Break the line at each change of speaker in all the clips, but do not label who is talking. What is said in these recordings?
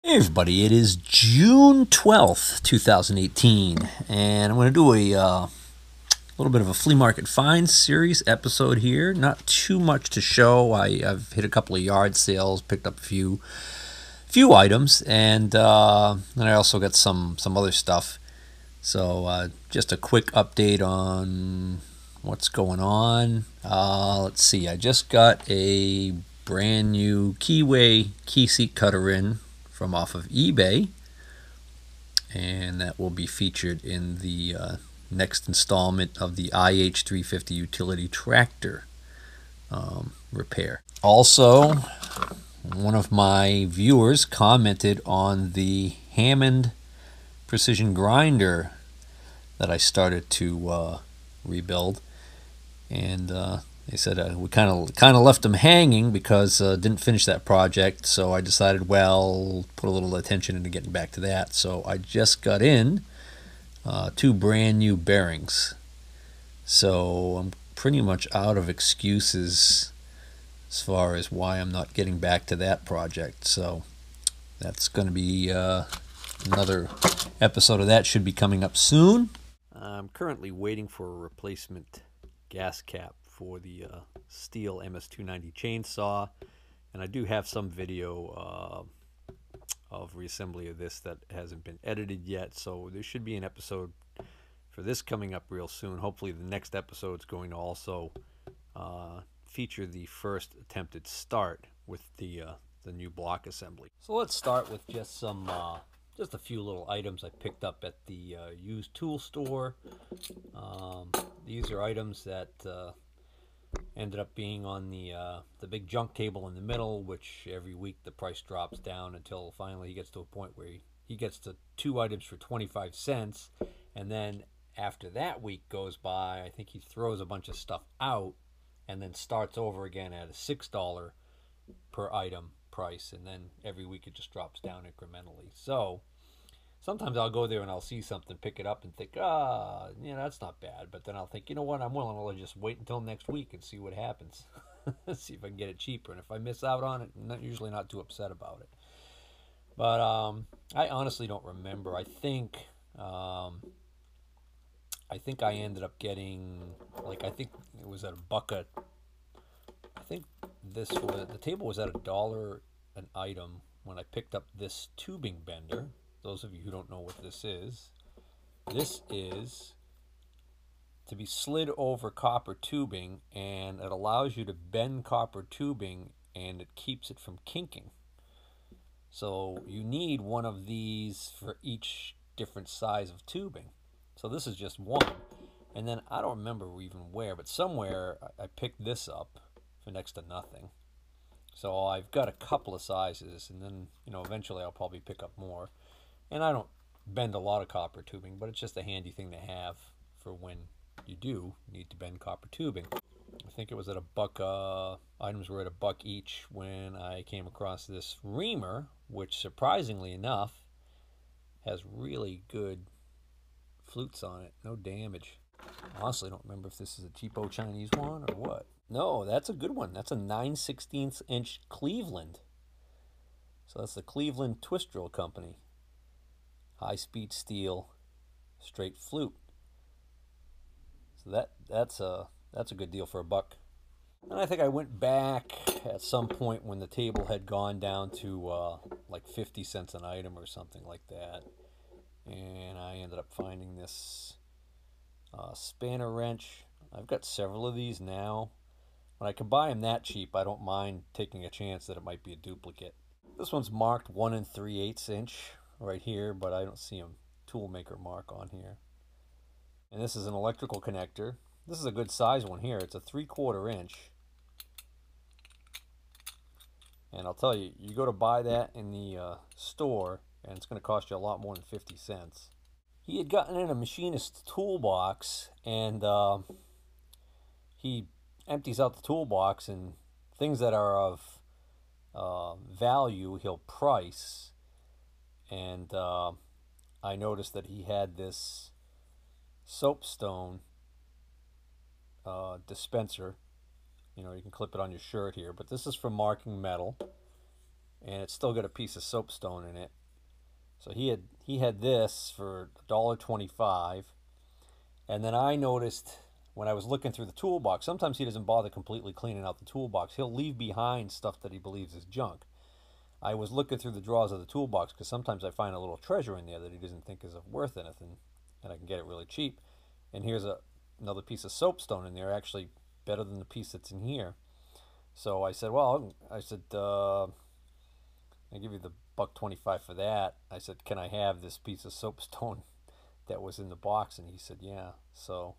Hey everybody, it is June 12th, 2018, and I'm going to do a little bit of a flea market finds series episode here. Not too much to show. I've hit a couple of yard sales, picked up a few items, and then I also got some other stuff. So just a quick update on what's going on. Let's see, I just got a brand new keyway key seat cutter in from off of eBay, and that will be featured in the next installment of the IH350 utility tractor repair. Also, one of my viewers commented on the Hammond precision grinder that I started to rebuild, and they said we kind of left them hanging because didn't finish that project. So I decided, well, put a little attention into getting back to that. So I just got in two brand new bearings. So I'm pretty much out of excuses as far as why I'm not getting back to that project. So that's going to be another episode of that should be coming up soon. I'm currently waiting for a replacement gas cap for the Steel MS290 chainsaw, and I do have some video of reassembly of this that hasn't been edited yet, so there should be an episode for this coming up real soon. Hopefully the next episode is going to also feature the first attempted start with the new block assembly. So let's start with just a few little items I picked up at the used tool store. These are items that ended up being on the big junk table in the middle, which every week the price drops down until finally he gets to a point where he gets to 2 items for 25 cents, and then after that week goes by, I think he throws a bunch of stuff out and then starts over again at a $6 per item price, and then every week it just drops down incrementally. So sometimes I'll go there and I'll see something, pick it up, and think, that's not bad. But then I'll think, you know what, I'm willing to just wait until next week and see what happens. See if I can get it cheaper. And if I miss out on it, I'm usually not too upset about it. But I honestly don't remember. I think I ended up getting, I think it was at a bucket. I think the table was at $1 an item when I picked up this tubing bender. Those of you who don't know what this is to be slid over copper tubing, and it allows you to bend copper tubing and it keeps it from kinking. So you need one of these for each different size of tubing. So this is just one. And then I don't remember even where, but somewhere I picked this up for next to nothing. So I've got a couple of sizes, and then eventually I'll probably pick up more. And I don't bend a lot of copper tubing, but it's just a handy thing to have for when you do need to bend copper tubing. I think it was at a buck, items were at $1 each when I came across this reamer, which surprisingly enough has really good flutes on it, no damage. Honestly, I don't remember if this is a cheapo Chinese one or what. No, that's a good one. That's a 9/16 inch Cleveland. So that's the Cleveland Twist Drill Company. High-speed steel, straight flute. So that's a good deal for $1. And I think I went back at some point when the table had gone down to like 50 cents an item or something like that, and I ended up finding this spanner wrench. I've got several of these now. When I can buy them that cheap, I don't mind taking a chance that it might be a duplicate. This one's marked 1 3/8 inch right here, but I don't see a toolmaker mark on here. And this is an electrical connector. This is a good size one here. It's a 3/4 inch. And I'll tell you, you go to buy that in the store, and it's going to cost you a lot more than 50 cents. He had gotten in a machinist's toolbox, and he empties out the toolbox, and things that are of value he'll price. And I noticed that he had this soapstone dispenser. You can clip it on your shirt here, but this is for marking metal. and it's still got a piece of soapstone in it. So he had this for $1.25, and then I noticed when I was looking through the toolbox, sometimes he doesn't bother completely cleaning out the toolbox. He'll leave behind stuff that he believes is junk. I was looking through the drawers of the toolbox because sometimes I find a little treasure in there that he doesn't think is worth anything, and I can get it really cheap. And here's another piece of soapstone in there, actually better than the piece that's in here. So I said, well, I'll give you the $1.25 for that. I said, can I have this piece of soapstone that was in the box? And he said, yeah. So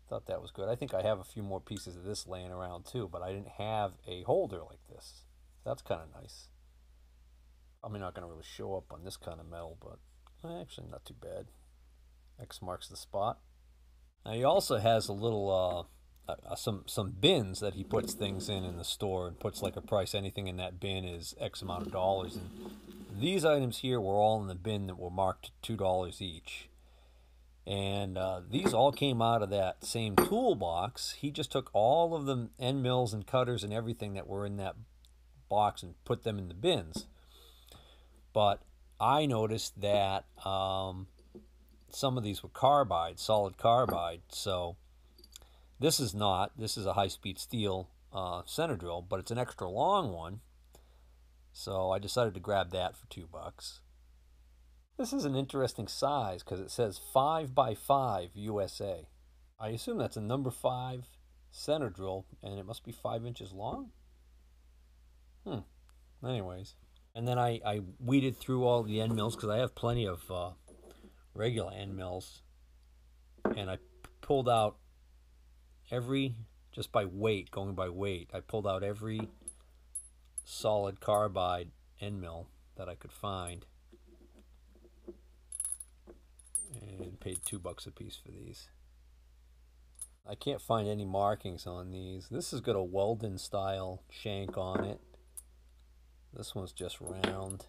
thought that was good. I think I have a few more pieces of this laying around too, but I didn't have a holder like this. That's kind of nice. I'm not going to really show up on this kind of metal, but actually not too bad. X marks the spot. Now he also has a little some bins that he puts things in the store, and puts like a price. Anything in that bin is X amount of dollars. And these items here were all in the bin that were marked $2 each. And these all came out of that same toolbox. He just took all of the end mills and cutters and everything that were in that box and put them in the bins. But I noticed that some of these were carbide, solid carbide. So this is not. This is a high-speed steel center drill, but it's an extra long one. So I decided to grab that for $2. This is an interesting size because it says 5x5 USA. I assume that's a number 5 center drill, and it must be 5 inches long. Anyways, and then I weeded through all the end mills because I have plenty of regular end mills, and I pulled out every, just by weight, going by weight, I pulled out every solid carbide end mill that I could find, and paid $2 a piece for these. I can't find any markings on these. This has got a Weldon style shank on it. This one's just round.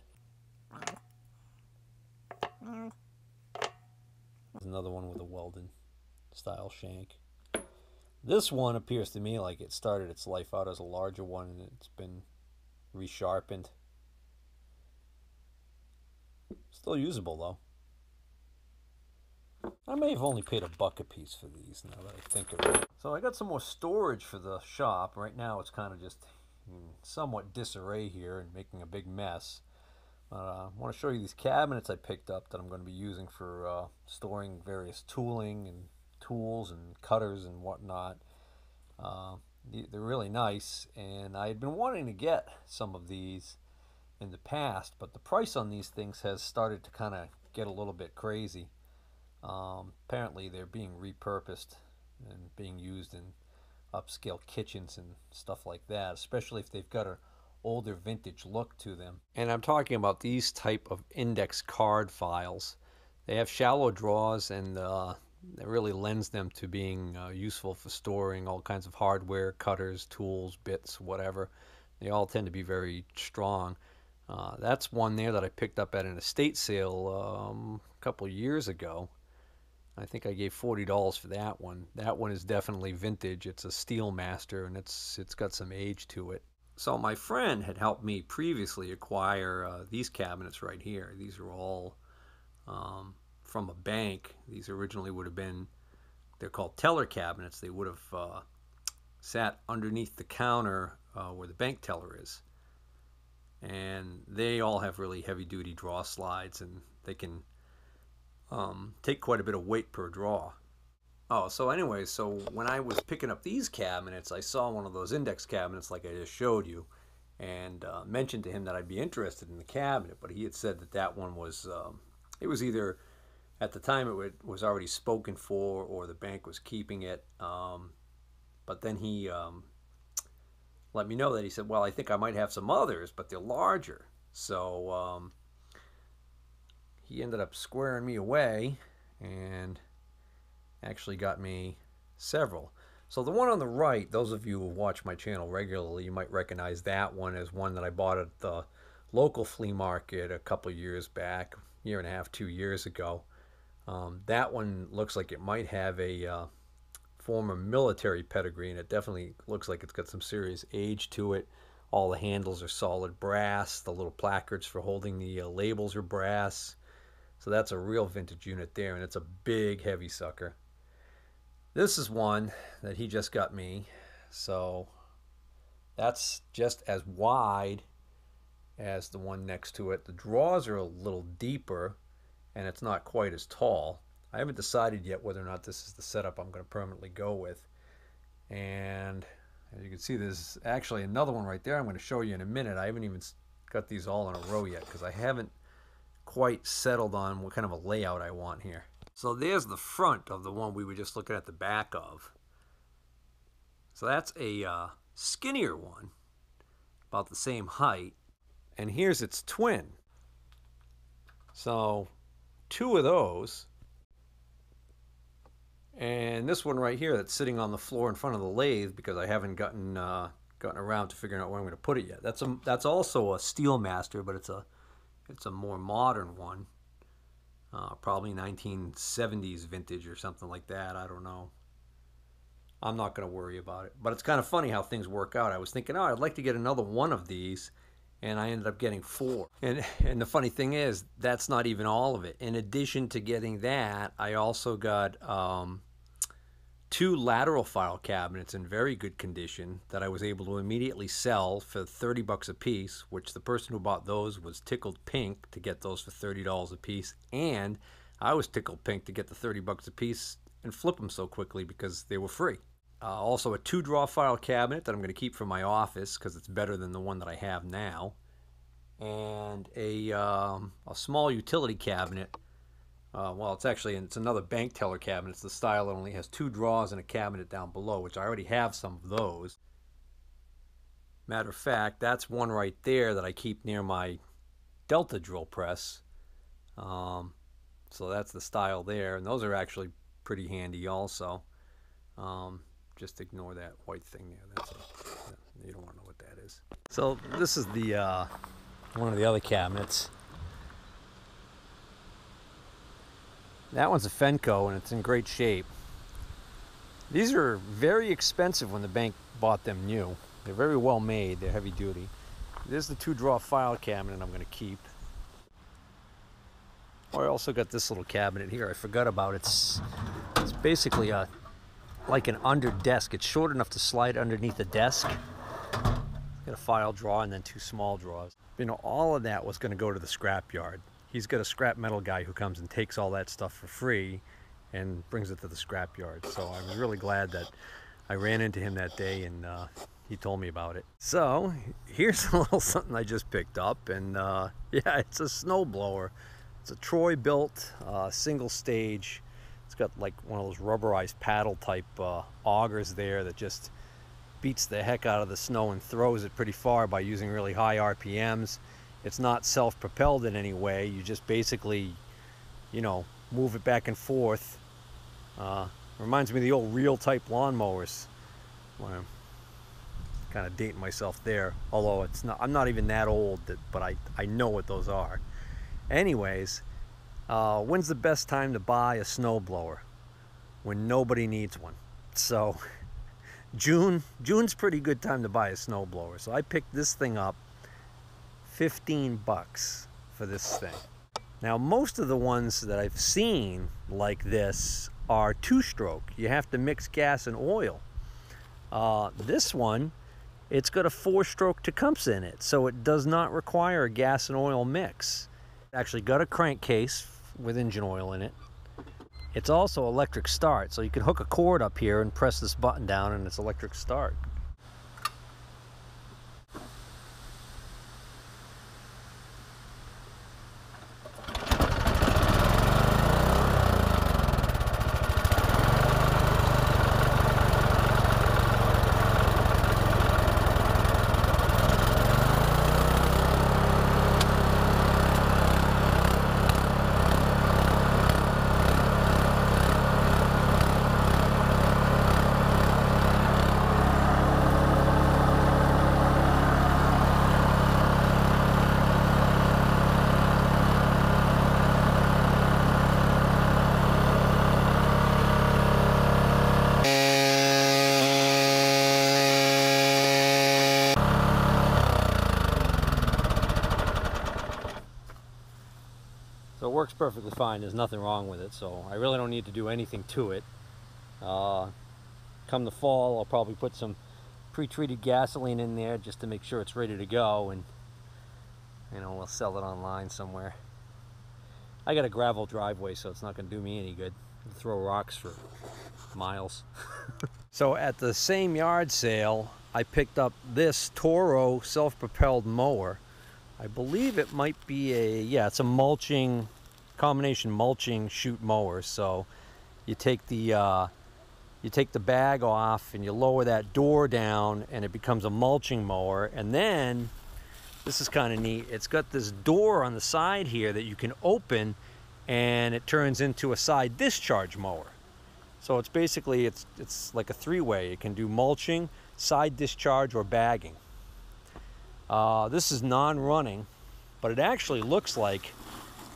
There's another one with a Weldon style shank. This one appears to me like it started its life out as a larger one, and it's been resharpened. Still usable though. I may have only paid $1 a piece for these now that I think of it. So I got some more storage for the shop. Right now it's kind of just in somewhat disarray here and making a big mess. I want to show you these cabinets I picked up that I'm going to be using for storing various tooling and tools and cutters and whatnot. They're really nice, and I had been wanting to get some of these in the past, but the price on these things has started to kind of get a little bit crazy. Apparently they're being repurposed and being used in upscale kitchens and stuff like that, especially if they've got an older vintage look to them. And I'm talking about these type of index card files. They have shallow drawers, and it really lends them to being useful for storing all kinds of hardware, cutters, tools, bits, whatever. They all tend to be very strong. That's one there that I picked up at an estate sale a couple years ago. I think I gave $40 for that one. That one is definitely vintage. It's a Steel Master, and it's got some age to it. So my friend had helped me previously acquire these cabinets right here. These are all from a bank. These originally would have been, they're called teller cabinets. They would have sat underneath the counter where the bank teller is. And they all have really heavy-duty draw slides, and they can take quite a bit of weight per draw. Oh, so anyway, so when I was picking up these cabinets, I saw one of those index cabinets like I just showed you, and mentioned to him that I'd be interested in the cabinet, but he had said that that one was, it was either, at the time it was already spoken for, or the bank was keeping it, but then he let me know that he said, well, I think I might have some others, but they're larger. So he ended up squaring me away and actually got me several. So the one on the right, those of you who watch my channel regularly, you might recognize that one as one that I bought at the local flea market a couple years back, year and a half, 2 years ago. That one looks like it might have a former military pedigree, and it definitely looks like it's got some serious age to it. All the handles are solid brass. The little placards for holding the labels are brass. So that's a real vintage unit there, and it's a big, heavy sucker. This is one that he just got me. So that's just as wide as the one next to it. The drawers are a little deeper, and it's not quite as tall. I haven't decided yet whether or not this is the setup I'm going to permanently go with. And as you can see, there's actually another one right there I'm going to show you in a minute. I haven't even got these all in a row yet because I haven't quite settled on what kind of a layout I want here. So there's the front of the one we were just looking at the back of. So that's a skinnier one, about the same height. And here's its twin. So two of those. And this one right here that's sitting on the floor in front of the lathe because I haven't gotten around to figuring out where I'm going to put it yet. That's also a Steelmaster, but it's a more modern one. Probably 1970s vintage or something like that. I don't know. I'm not going to worry about it. But it's kind of funny how things work out. I was thinking, oh, I'd like to get another one of these, and I ended up getting 4. And the funny thing is, that's not even all of it. In addition to getting that, I also got 2 lateral file cabinets in very good condition that I was able to immediately sell for $30 a piece, which the person who bought those was tickled pink to get those for $30 a piece, and I was tickled pink to get the $30 a piece and flip them so quickly because they were free. Also a 2-drawer file cabinet that I'm going to keep for my office because it's better than the one that I have now, and a small utility cabinet. Well, it's another bank teller cabinet. It's the style that only has 2 drawers and a cabinet down below, which I already have some of those. Matter of fact, that's one right there that I keep near my Delta drill press. So that's the style there, and those are actually pretty handy also. Just ignore that white thing there. You don't want to know what that is. So this is the one of the other cabinets. That one's a Fenco, and it's in great shape. These are very expensive when the bank bought them new. They're very well made. They're heavy duty. There's the 2-drawer file cabinet I'm going to keep. Oh, I also got this little cabinet here. I forgot about it. It's basically like an under desk. It's short enough to slide underneath the desk. Got a file drawer and then 2 small drawers. You know, all of that was going to go to the scrap yard. He's got a scrap metal guy who comes and takes all that stuff for free and brings it to the scrap yard. So I was really glad that I ran into him that day and he told me about it. So here's a little something I just picked up, and yeah, it's a snow blower. It's a Troy built single stage. It's got like one of those rubberized paddle type augers there that just beats the heck out of the snow and throws it pretty far by using really high RPMs. It's not self-propelled in any way. You just basically, you know, move it back and forth. Reminds me of the old reel type lawnmowers. Well, I'm kind of dating myself there, although it's not. I'm not even that old, but I know what those are. Anyways, when's the best time to buy a snowblower? When nobody needs one. So June's pretty good time to buy a snowblower. So I picked this thing up, $15 for this thing. Now most of the ones that I've seen like this are 2-stroke. You have to mix gas and oil. This one, it's got a 4-stroke Tecumseh in it, so it does not require a gas and oil mix. It actually got a crankcase with engine oil in it. It's also electric start, so you can hook a cord up here and press this button down and it's electric start. So it works perfectly fine. There's nothing wrong with it. So I really don't need to do anything to it. Come the fall, I'll probably put some pre-treated gasoline in there just to make sure it's ready to go, and you know, we'll sell it online somewhere. I got a gravel driveway, so it's not going to do me any good. I'll throw rocks for miles. So at the same yard sale, I picked up this Toro self-propelled mower. I believe it might be it's a mulching, combination mulching chute mower. So you take the bag off and you lower that door down and it becomes a mulching mower. And then, this is kind of neat, it's got this door on the side here that you can open and it turns into a side discharge mower. So it's basically, it's like a three-way. It can do mulching, side discharge, or bagging. This is non-running, but it actually looks like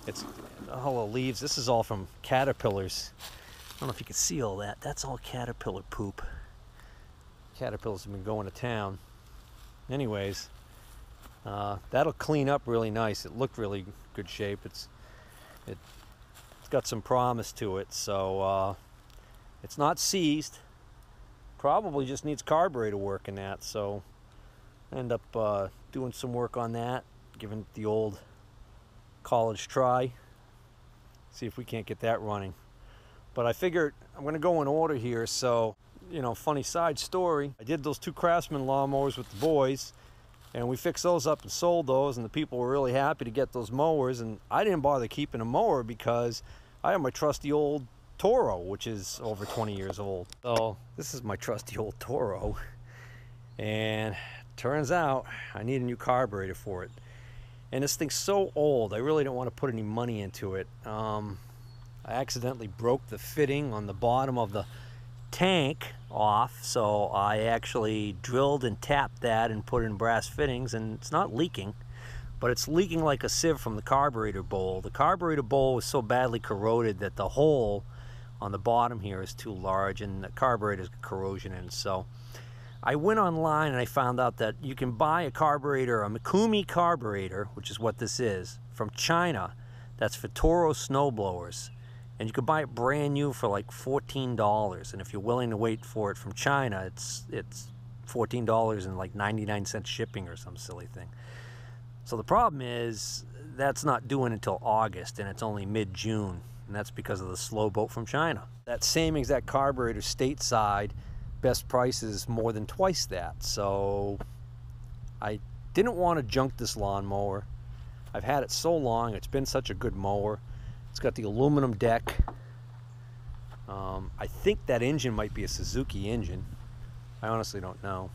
it's all the leaves. This is all from caterpillars. I don't know if you can see all that. That's all caterpillar poop. Caterpillars have been going to town. Anyways, that'll clean up really nice. It looked really good shape. It's got some promise to it. So it's not seized. Probably just needs carburetor work in that. So end up doing some work on that, giving it the old college try. See if we can't get that running. But I figured I'm going to go in order here. So, you know, funny side story. I did those 2 Craftsman lawnmowers with the boys, and we fixed those up and sold those, and the people were really happy to get those mowers. And I didn't bother keeping a mower because I have my trusty old Toro, which is over 20 years old. So this is my trusty old Toro, and turns out I need a new carburetor for it. And this thing's so old, I really don't want to put any money into it. I accidentally broke the fitting on the bottom of the tank off, so I actually drilled and tapped that and put in brass fittings, and it's not leaking, but it's leaking like a sieve from the carburetor bowl. The carburetor bowl was so badly corroded that the hole on the bottom here is too large, and the carburetor's got corrosion in it. So I went online and I found out that you can buy a carburetor, a Mikumi carburetor, which is what this is, from China. That's for Toro snowblowers. And you can buy it brand new for like $14. And if you're willing to wait for it from China, it's $14 and like 99 cents shipping or some silly thing. So the problem is that's not due until August, and it's only mid-June. And that's because of the slow boat from China. That same exact carburetor stateside, best price is more than twice that. So I didn't want to junk this lawnmower. I've had it so long. It's been such a good mower. It's got the aluminum deck. I think that engine might be a Suzuki engine. I honestly don't know.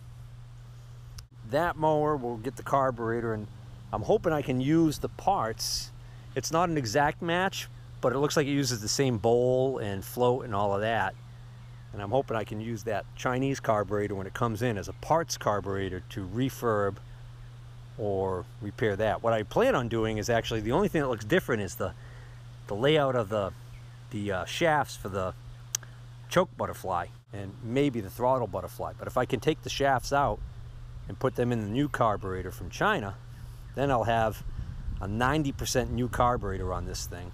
That mower will get the carburetor, and I'm hoping I can use the parts. It's not an exact match, but it looks like it uses the same bowl and float and all of that. And I'm hoping I can use that Chinese carburetor when it comes in as a parts carburetor to refurb or repair that. What I plan on doing is actually, the only thing that looks different is the layout of the shafts for the choke butterfly and maybe the throttle butterfly. But if I can take the shafts out and put them in the new carburetor from China, then I'll have a 90% new carburetor on this thing,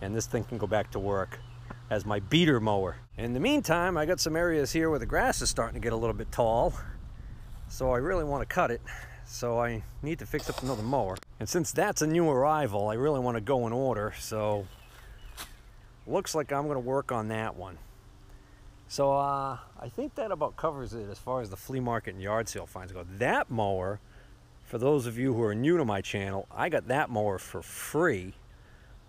and this thing can go back to work as my beater mower. In the meantime, I got some areas here where the grass is starting to get a little bit tall, so I really want to cut it. So I need to fix up another mower. And since that's a new arrival, I really want to go in order. So looks like I'm going to work on that one. So I think that about covers it as far as the flea market and yard sale finds go. That mower, for those of you who are new to my channel, I got that mower for free,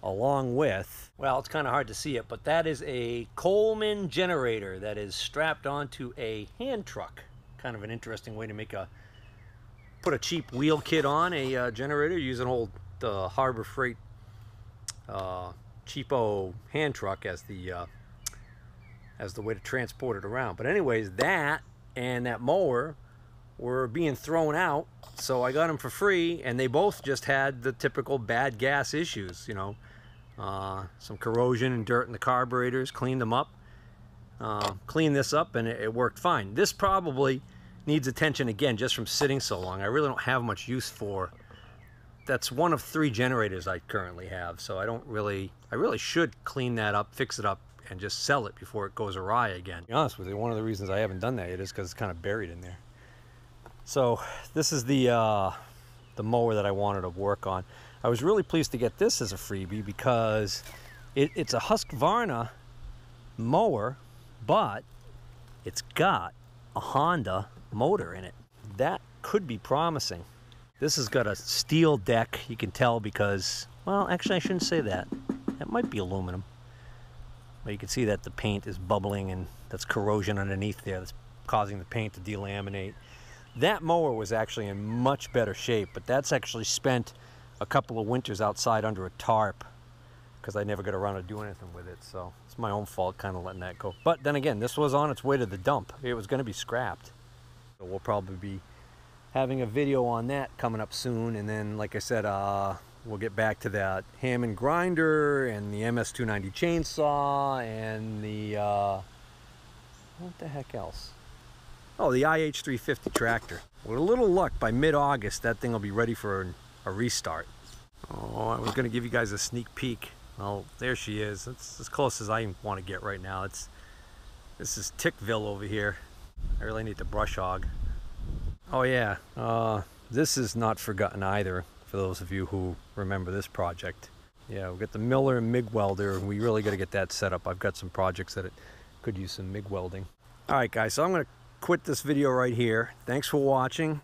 along with, well, it's kind of hard to see it, but that is a Coleman generator that is strapped onto a hand truck. Kind of an interesting way to put a cheap wheel kit on a generator. Use an old Harbor Freight cheapo hand truck as the way to transport it around. But anyways, that and that mower were being thrown out, so I got them for free, and they both just had the typical bad gas issues, you know, some corrosion and dirt in the carburetors. Cleaned them up, cleaned this up, and it worked fine. This probably needs attention again just from sitting so long. I really don't have much use for that's one of 3 generators I currently have, so I really should clean that up, fix it up, and just sell it before it goes awry again. To be honest with you, one of the reasons I haven't done that yet is because it's kind of buried in there. So this is the mower that I wanted to work on. I was really pleased to get this as a freebie because it's a Husqvarna mower, but it's got a Honda motor in it. That could be promising. This has got a steel deck, you can tell, because, well, actually I shouldn't say that. That might be aluminum. But you can see that the paint is bubbling and that's corrosion underneath there that's causing the paint to delaminate. That mower was actually in much better shape, but that's actually spent a couple of winters outside under a tarp because I never got around to do anything with it, so it's my own fault kind of letting that go. But then again, this was on its way to the dump. It was going to be scrapped. So we'll probably be having a video on that coming up soon, and then, like I said, we'll get back to that Hammond grinder and the MS290 chainsaw and the, what the heck else? Oh, the IH350 tractor. With a little luck, by mid-August, that thing will be ready for a restart. Oh, I was going to give you guys a sneak peek. Well, there she is. It's as close as I want to get right now. This is Tickville over here. I really need to brush hog. Oh yeah, this is not forgotten either, for those of you who remember this project. Yeah, we've got the Miller and MIG welder, and we really got to get that set up. I've got some projects that could use some MIG welding. Alright guys, so I'm going to quit this video right here. Thanks for watching.